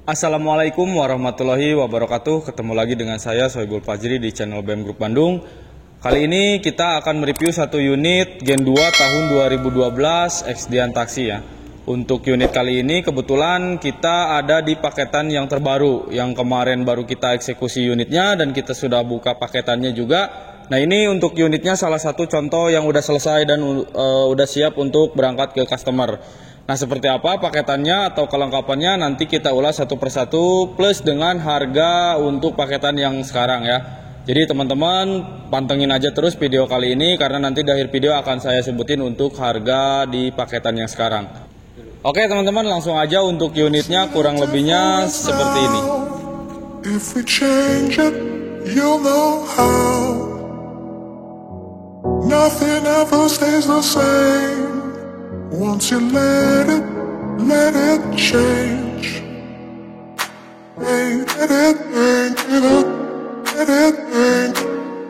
Assalamualaikum warahmatullahi wabarakatuh. Ketemu lagi dengan saya Sohibul Fajri di channel BEM Group Bandung. Kali ini kita akan mereview satu unit Gen 2 tahun 2012 XDian Taxi ya. Untuk unit kali ini kebetulan kita ada di paketan yang terbaru, yang kemarin baru kita eksekusi unitnya dan kita sudah buka paketannya juga. Nah, ini untuk unitnya salah satu contoh yang udah selesai dan udah siap untuk berangkat ke customer. Nah, seperti apa paketannya atau kelengkapannya nanti kita ulas satu persatu plus dengan harga untuk paketan yang sekarang ya. Jadi teman-teman pantengin aja terus video kali ini karena nanti di akhir video akan saya sebutin untuk harga di paketan yang sekarang. Oke teman-teman, langsung aja untuk unitnya kurang lebihnya seperti ini. If we change it, you'll know how. Nothing ever stays the same. Once you let it change. Hey, let it burn, let it burn.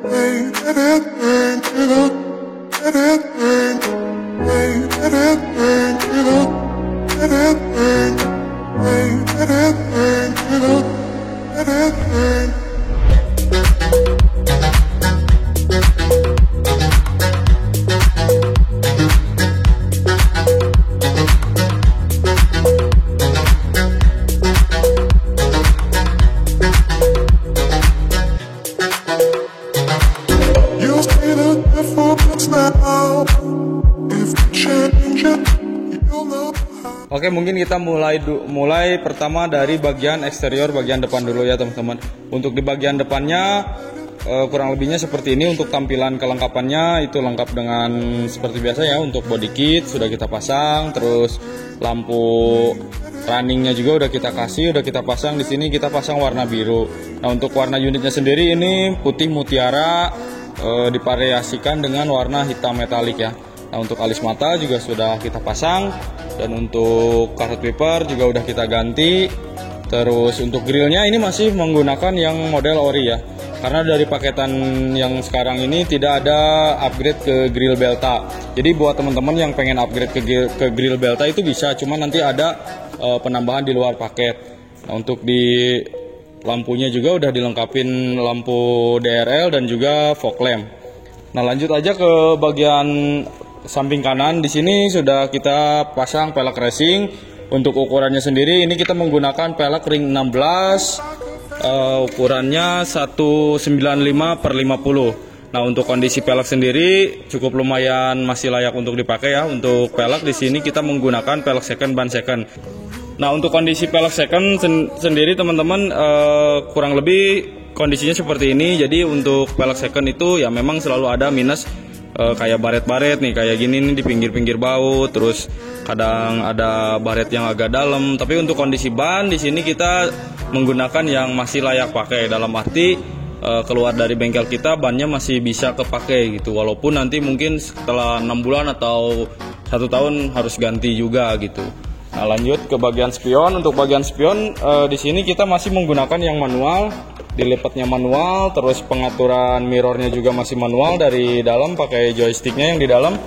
Hey, let it burn, let it burn. Hey, let it burn, let it burn. Hey, let it burn, let it burn. Oke, mungkin kita mulai pertama dari bagian eksterior, bagian depan dulu ya teman-teman. Untuk di bagian depannya kurang lebihnya seperti ini. Untuk tampilan kelengkapannya itu lengkap dengan seperti biasa ya. Untuk body kit sudah kita pasang, terus lampu runningnya juga udah kita kasih, udah kita pasang. Di sini kita pasang warna biru. Nah, untuk warna unitnya sendiri ini putih mutiara, divariasikan dengan warna hitam metalik ya. Nah, untuk alis mata juga sudah kita pasang dan untuk carpet wiper juga udah kita ganti. Terus untuk grillnya ini masih menggunakan yang model ori ya, karena dari paketan yang sekarang ini tidak ada upgrade ke grill Belta. Jadi buat teman-teman yang pengen upgrade ke grill Belta itu bisa, cuma nanti ada penambahan di luar paket. Nah, untuk di lampunya juga udah dilengkapin lampu DRL dan juga fog lamp. Nah, lanjut aja ke bagian samping kanan. Di sini sudah kita pasang pelek racing. Untuk ukurannya sendiri ini kita menggunakan pelek ring 16, ukurannya 195/50. Nah, untuk kondisi pelek sendiri cukup lumayan masih layak untuk dipakai ya. Untuk pelek di sini kita menggunakan pelek second ban second. Nah, untuk kondisi pelek second sendiri teman-teman kurang lebih kondisinya seperti ini. Jadi untuk pelek second itu ya memang selalu ada minus, kayak baret-baret nih kayak gini nih di pinggir-pinggir baut, terus kadang ada baret yang agak dalam. Tapi untuk kondisi ban di sini kita menggunakan yang masih layak pakai, dalam arti keluar dari bengkel kita bannya masih bisa kepakai gitu, walaupun nanti mungkin setelah 6 bulan atau 1 tahun harus ganti juga gitu. Nah, lanjut ke bagian spion. Untuk bagian spion di sini kita masih menggunakan yang manual, dilipatnya manual, terus pengaturan mirrornya juga masih manual dari dalam pakai joysticknya yang di dalam.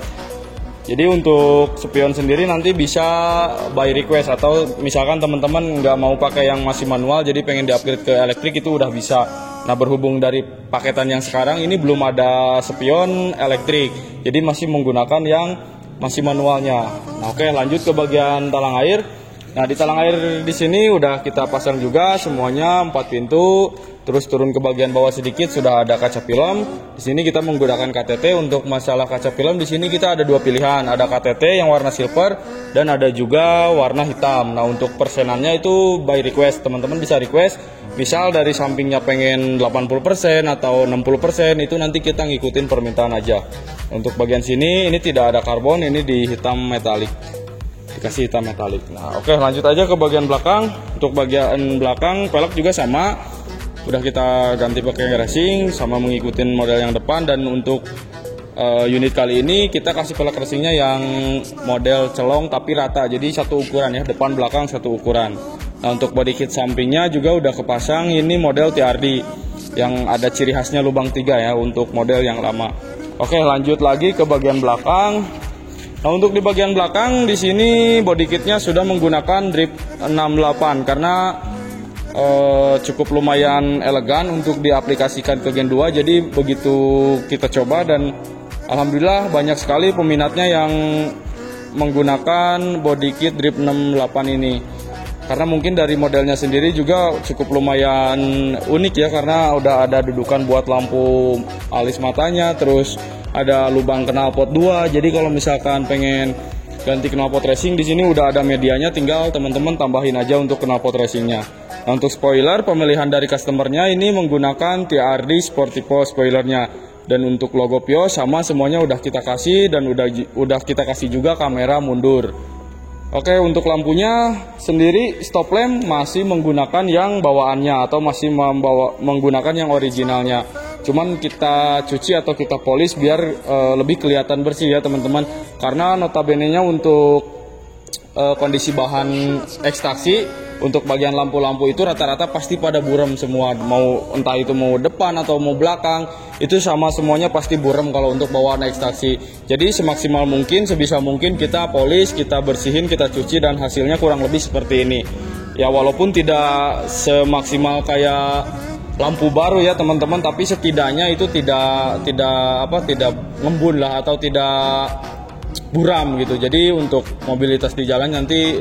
Jadi untuk spion sendiri nanti bisa by request, atau misalkan teman-teman nggak mau pakai yang masih manual jadi pengen di-upgrade ke elektrik itu udah bisa. Nah, berhubung dari paketan yang sekarang ini belum ada spion elektrik, jadi masih menggunakan yang masih manualnya. Nah, oke, lanjut ke bagian talang air. Nah, di talang air di sini udah kita pasang juga semuanya 4 pintu. Terus turun ke bagian bawah sedikit sudah ada kaca film. Di sini kita menggunakan KTT. Untuk masalah kaca film di sini kita ada 2 pilihan. Ada KTT yang warna silver dan ada juga warna hitam. Nah, untuk persenannya itu by request. Teman-teman bisa request. Misal dari sampingnya pengen 80% atau 60%, itu nanti kita ngikutin permintaan aja. Untuk bagian sini ini tidak ada karbon, ini di hitam metalik. Dikasih hitam metalik. Nah, oke, lanjut aja ke bagian belakang. Untuk bagian belakang pelek juga sama, udah kita ganti pakai racing sama mengikuti model yang depan. Dan untuk unit kali ini kita kasih pelek racingnya yang model celong tapi rata, jadi satu ukuran ya, depan belakang satu ukuran. Nah, untuk body kit sampingnya juga udah kepasang, ini model TRD yang ada ciri khasnya lubang 3 ya untuk model yang lama. Oke, lanjut lagi ke bagian belakang. Nah, untuk di bagian belakang di sini body kitnya sudah menggunakan drip 68 karena cukup lumayan elegan untuk diaplikasikan ke Gen 2. Jadi begitu kita coba, dan alhamdulillah banyak sekali peminatnya yang menggunakan body kit Drip 68 ini. Karena mungkin dari modelnya sendiri juga cukup lumayan unik ya, karena udah ada dudukan buat lampu alis matanya, terus ada lubang knalpot 2. Jadi kalau misalkan pengen ganti knalpot racing, di sini udah ada medianya, tinggal teman-teman tambahin aja untuk knalpot racingnya. Nah, untuk spoiler, pemilihan dari customernya ini menggunakan TRD Sportivo spoilernya, dan untuk logo Pio sama semuanya udah kita kasih, dan udah kita kasih juga kamera mundur. Oke, untuk lampunya sendiri stop lamp masih menggunakan yang bawaannya atau masih menggunakan yang originalnya. Cuman kita cuci atau kita polish biar lebih kelihatan bersih ya teman-teman. Karena notabene-nya untuk kondisi bahan ekstraksi, untuk bagian lampu-lampu itu rata-rata pasti pada buram semua. Mau entah itu mau depan atau mau belakang, itu sama semuanya pasti buram kalau untuk bawaan ekstraksi. Jadi semaksimal mungkin, sebisa mungkin kita polish, kita bersihin, kita cuci, dan hasilnya kurang lebih seperti ini. Ya walaupun tidak semaksimal kayak lampu baru ya teman-teman, tapi setidaknya itu tidak ngembun lah atau tidak buram gitu. Jadi untuk mobilitas di jalan nanti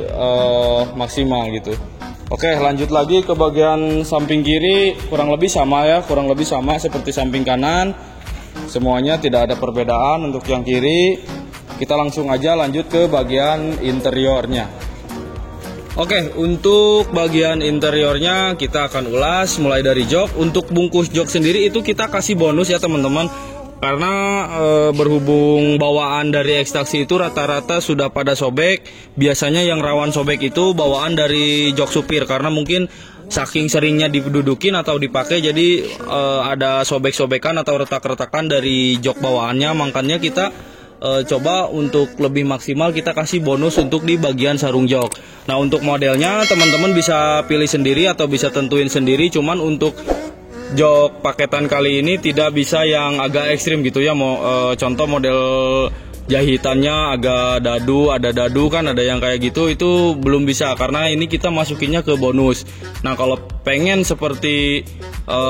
maksimal gitu. Oke, lanjut lagi ke bagian samping kiri, kurang lebih sama seperti samping kanan. Semuanya tidak ada perbedaan untuk yang kiri. Kita langsung aja lanjut ke bagian interiornya. Oke, untuk bagian interiornya kita akan ulas mulai dari jok. Untuk bungkus jok sendiri itu kita kasih bonus ya teman-teman. Karena berhubung bawaan dari ekstraksi itu rata-rata sudah pada sobek. Biasanya yang rawan sobek itu bawaan dari jok supir, karena mungkin saking seringnya didudukin atau dipakai, jadi ada sobek-sobekan atau retak-retakan dari jok bawaannya. Makanya kita coba untuk lebih maksimal kita kasih bonus untuk di bagian sarung jok. Nah, untuk modelnya teman-teman bisa pilih sendiri atau bisa tentuin sendiri. Cuman untuk jok paketan kali ini tidak bisa yang agak ekstrim gitu ya. Contoh model jahitannya agak dadu, ada dadu kan, ada yang kayak gitu, itu belum bisa karena ini kita masukinnya ke bonus. Nah, kalau pengen seperti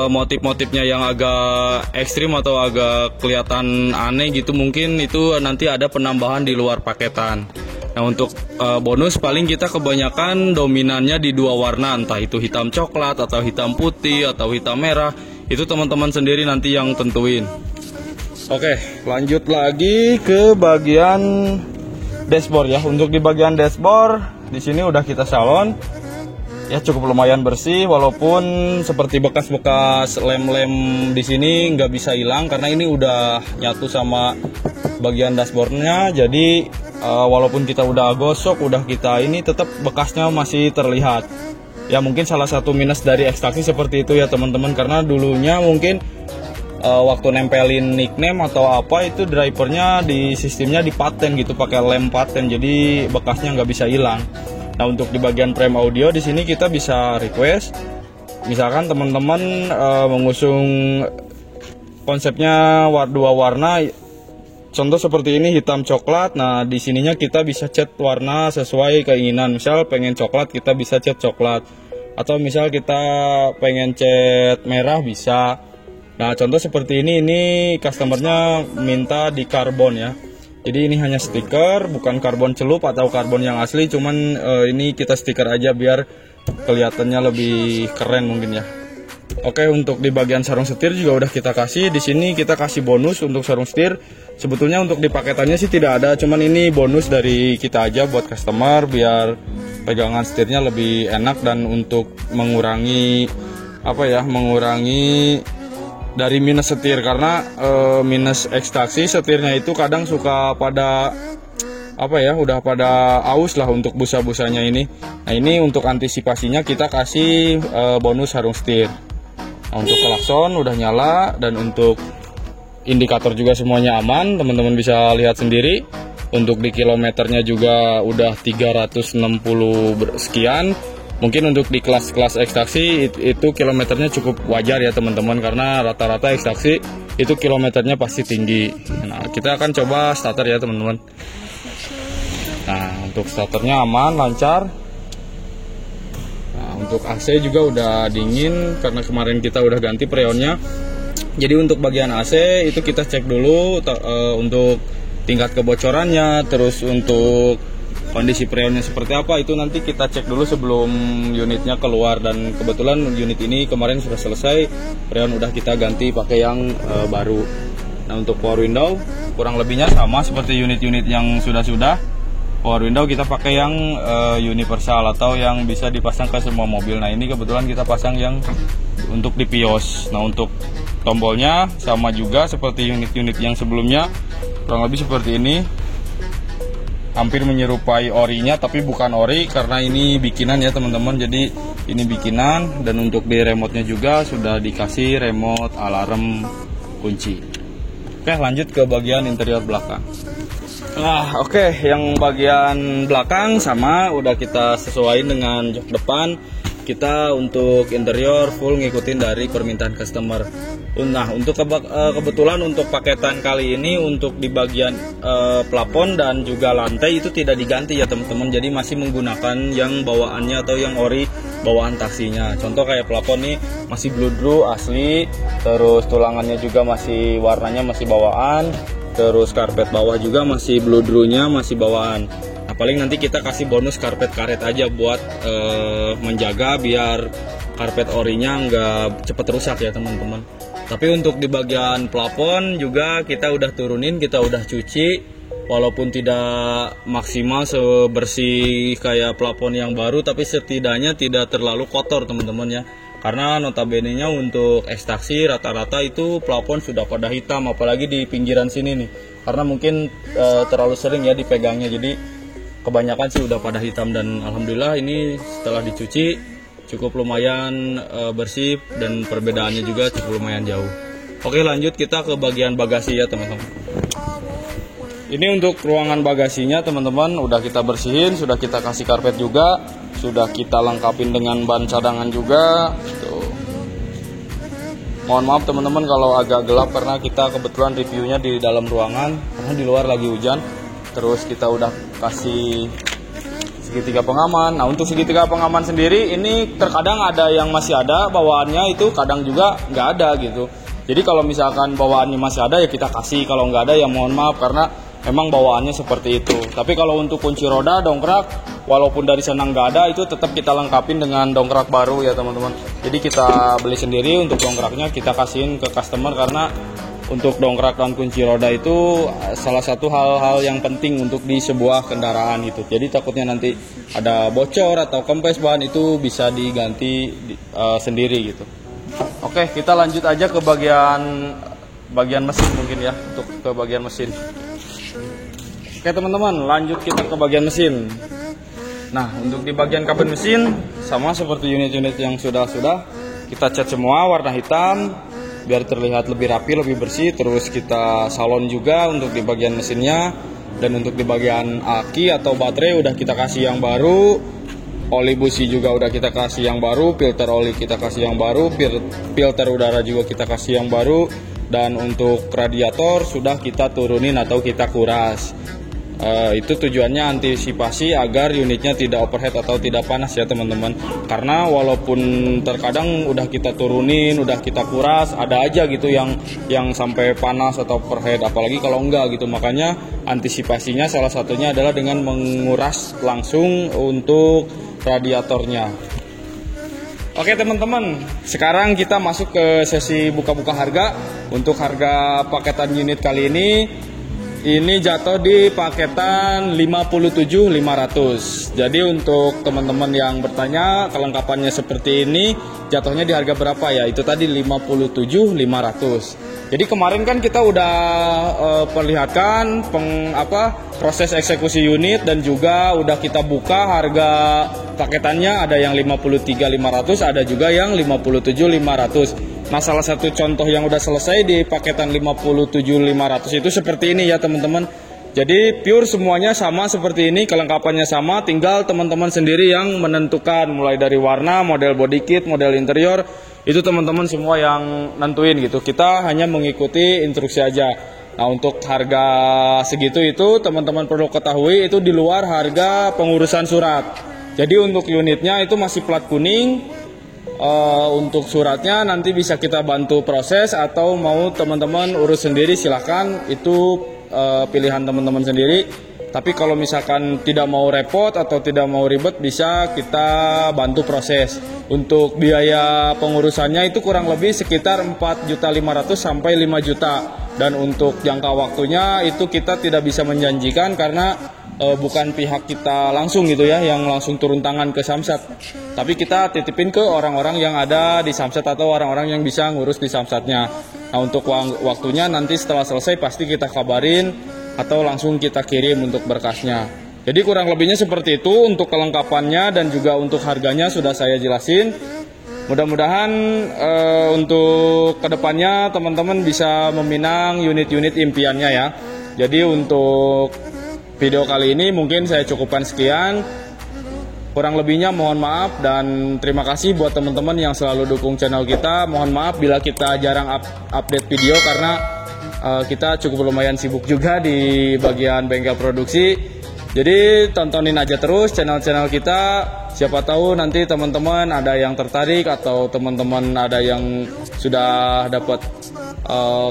motif-motifnya yang agak ekstrim atau agak kelihatan aneh gitu, mungkin itu nanti ada penambahan di luar paketan. Nah, untuk bonus paling kita kebanyakan dominannya di dua warna, entah itu hitam coklat atau hitam putih atau hitam merah. Itu teman-teman sendiri nanti yang tentuin. Oke, lanjut lagi ke bagian dashboard ya. Untuk di bagian dashboard di sini udah kita salon. Ya, cukup lumayan bersih, walaupun seperti bekas-bekas lem-lem di sini nggak bisa hilang karena ini udah nyatu sama bagian dashboardnya. Jadi walaupun kita udah gosok, udah kita ini, tetap bekasnya masih terlihat. Ya, mungkin salah satu minus dari ekstraksi seperti itu ya teman-teman, karena dulunya mungkin waktu nempelin nickname atau apa itu drivernya di sistemnya dipaten gitu, pakai lem paten, jadi bekasnya nggak bisa hilang. Nah, untuk di bagian frame audio di sini kita bisa request, misalkan teman-teman mengusung konsepnya dua warna. Contoh seperti ini hitam coklat. Nah, di sininya kita bisa cat warna sesuai keinginan. Misal pengen coklat, kita bisa cat coklat. Atau misal kita pengen cat merah, bisa. Nah, contoh seperti ini customernya minta di karbon ya. Jadi ini hanya stiker, bukan karbon celup atau karbon yang asli. Cuman ini kita stiker aja biar kelihatannya lebih keren mungkin ya. Oke, untuk di bagian sarung setir juga udah kita kasih. Di sini kita kasih bonus untuk sarung setir. Sebetulnya untuk di paketannya sih tidak ada, cuman ini bonus dari kita aja buat customer biar pegangan setirnya lebih enak dan untuk mengurangi dari minus setir, karena minus ekstraksi setirnya itu kadang suka pada udah pada aus lah untuk busa-busanya ini. Nah, ini untuk antisipasinya kita kasih bonus sarung setir. Nah, untuk klakson udah nyala dan untuk indikator juga semuanya aman, teman-teman bisa lihat sendiri. Untuk di kilometernya juga udah 360 sekian. Mungkin untuk di kelas-kelas ekstraksi itu kilometernya cukup wajar ya teman-teman, karena rata-rata ekstraksi itu kilometernya pasti tinggi. Nah, kita akan coba starter ya teman-teman. Nah, untuk starternya aman, lancar. Nah, untuk AC juga udah dingin karena kemarin kita udah ganti freonnya. Jadi untuk bagian AC itu kita cek dulu untuk tingkat kebocorannya, terus untuk kondisi freonnya seperti apa itu nanti kita cek dulu sebelum unitnya keluar. Dan kebetulan unit ini kemarin sudah selesai, freon udah kita ganti pakai yang baru. Nah untuk power window kurang lebihnya sama seperti unit-unit yang sudah-sudah. Power window kita pakai yang universal atau yang bisa dipasang ke semua mobil. Nah ini kebetulan kita pasang yang untuk di Vios. Nah untuk tombolnya sama juga seperti unit-unit yang sebelumnya, kurang lebih seperti ini. Hampir menyerupai orinya tapi bukan ori karena ini bikinan ya teman-teman. Jadi ini bikinan, dan untuk di remote-nya juga sudah dikasih remote alarm kunci. Oke, lanjut ke bagian interior belakang. Oke, yang bagian belakang sama udah kita sesuaiin dengan jok depan. Kita untuk interior full ngikutin dari permintaan customer. Nah, untuk kebetulan untuk paketan kali ini untuk di bagian plafon dan juga lantai itu tidak diganti ya teman-teman. Jadi masih menggunakan yang bawaannya atau yang ori bawaan taksinya. Contoh kayak plafon nih masih bludru asli, terus tulangannya juga masih warnanya masih bawaan, terus karpet bawah juga masih bludrunya masih bawaan. Nah, paling nanti kita kasih bonus karpet karet aja buat menjaga biar karpet orinya nggak cepet rusak ya teman-teman. Tapi untuk di bagian plafon juga kita udah turunin, kita udah cuci, walaupun tidak maksimal sebersih kayak plafon yang baru, tapi setidaknya tidak terlalu kotor teman-teman ya. Karena notabene-nya untuk ekstraksi rata-rata itu plafon sudah pada hitam, apalagi di pinggiran sini nih. Karena mungkin terlalu sering ya dipegangnya, jadi kebanyakan sih udah pada hitam. Dan alhamdulillah ini setelah dicuci cukup lumayan bersih dan perbedaannya juga cukup lumayan jauh. Oke, lanjut kita ke bagian bagasi ya teman-teman. Ini untuk ruangan bagasinya teman-teman udah kita bersihin, sudah kita kasih karpet juga, sudah kita lengkapin dengan ban cadangan juga. Tuh. Mohon maaf teman-teman kalau agak gelap karena kita kebetulan reviewnya di dalam ruangan karena di luar lagi hujan. Terus kita udah kasih segitiga pengaman. Nah untuk segitiga pengaman sendiri ini terkadang ada yang masih ada bawaannya, itu kadang juga nggak ada gitu. Jadi kalau misalkan bawaannya masih ada ya kita kasih, kalau nggak ada ya mohon maaf karena memang bawaannya seperti itu. Tapi kalau untuk kunci roda, dongkrak, walaupun dari sana nggak ada itu tetap kita lengkapin dengan dongkrak baru ya teman-teman. Jadi kita beli sendiri, untuk dongkraknya kita kasihin ke customer karena untuk dongkrak dan kunci roda itu salah satu hal-hal yang penting untuk di sebuah kendaraan gitu. Jadi takutnya nanti ada bocor atau kempes ban itu bisa diganti sendiri gitu. Oke, kita lanjut aja ke bagian mesin mungkin ya, untuk ke bagian mesin. Oke teman-teman, lanjut kita ke bagian mesin. Nah, untuk di bagian kabin mesin sama seperti unit-unit yang sudah kita cat semua warna hitam biar terlihat lebih rapi, lebih bersih. Terus kita salon juga untuk di bagian mesinnya, dan untuk di bagian aki atau baterai udah kita kasih yang baru, oli busi juga udah kita kasih yang baru, filter oli kita kasih yang baru, filter udara juga kita kasih yang baru, dan untuk radiator sudah kita turunin atau kita kuras. Itu tujuannya antisipasi agar unitnya tidak overheat atau tidak panas ya teman-teman. Karena walaupun terkadang udah kita turunin, udah kita kuras, ada aja gitu yang sampai panas atau overheat, apalagi kalau enggak gitu. Makanya antisipasinya salah satunya adalah dengan menguras langsung untuk radiatornya. Oke teman-teman, sekarang kita masuk ke sesi buka-buka harga. Untuk harga paketan unit kali ini jatuh di paketan 57.500. Jadi untuk teman-teman yang bertanya kelengkapannya seperti ini, jatuhnya di harga berapa ya? Itu tadi 57.500. Jadi kemarin kan kita udah perlihatkan proses eksekusi unit, dan juga udah kita buka harga paketannya, ada yang 53.500, ada juga yang 57.500. Nah, salah satu contoh yang udah selesai di paketan 57.500 itu seperti ini ya teman-teman. Jadi pure semuanya sama seperti ini, kelengkapannya sama, tinggal teman-teman sendiri yang menentukan mulai dari warna, model body kit, model interior, itu teman-teman semua yang nentuin gitu. Kita hanya mengikuti instruksi aja. Nah, untuk harga segitu itu teman-teman perlu ketahui itu di luar harga pengurusan surat. Jadi untuk unitnya itu masih plat kuning. Untuk suratnya nanti bisa kita bantu proses atau mau teman-teman urus sendiri silahkan, itu pilihan teman-teman sendiri. Tapi kalau misalkan tidak mau repot atau tidak mau ribet, bisa kita bantu proses. Untuk biaya pengurusannya itu kurang lebih sekitar 4.500.000 sampai 5 juta. Dan untuk jangka waktunya itu kita tidak bisa menjanjikan karena bukan pihak kita langsung gitu ya, yang langsung turun tangan ke Samsat. Tapi kita titipin ke orang-orang yang ada di Samsat atau orang-orang yang bisa ngurus di Samsatnya. Nah untuk waktunya nanti setelah selesai pasti kita kabarin atau langsung kita kirim untuk berkasnya. Jadi kurang lebihnya seperti itu untuk kelengkapannya, dan juga untuk harganya sudah saya jelasin. Mudah-mudahan untuk kedepannya teman-teman bisa meminang unit-unit impiannya ya. Jadi untuk video kali ini mungkin saya cukupkan sekian. Kurang lebihnya mohon maaf, dan terima kasih buat teman-teman yang selalu dukung channel kita. Mohon maaf bila kita jarang update video karena kita cukup lumayan sibuk juga di bagian bengkel produksi. Jadi tontonin aja terus channel-channel kita. Siapa tahu nanti teman-teman ada yang tertarik atau teman-teman ada yang sudah dapat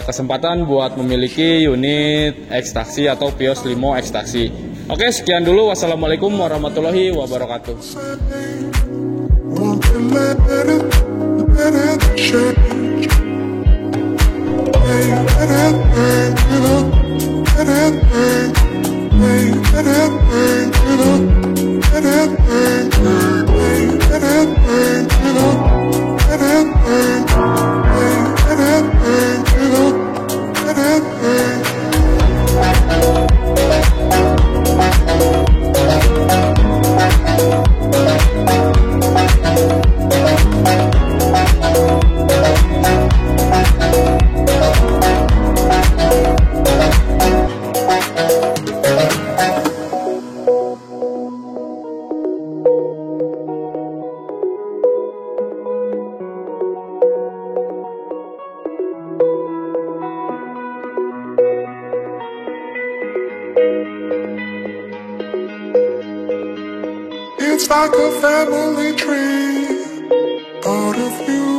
kesempatan buat memiliki unit X-Taxi atau Vios Limo X-Taxi. Oke, sekian dulu. Wassalamualaikum warahmatullahi wabarakatuh. It's like a family tree, thought of you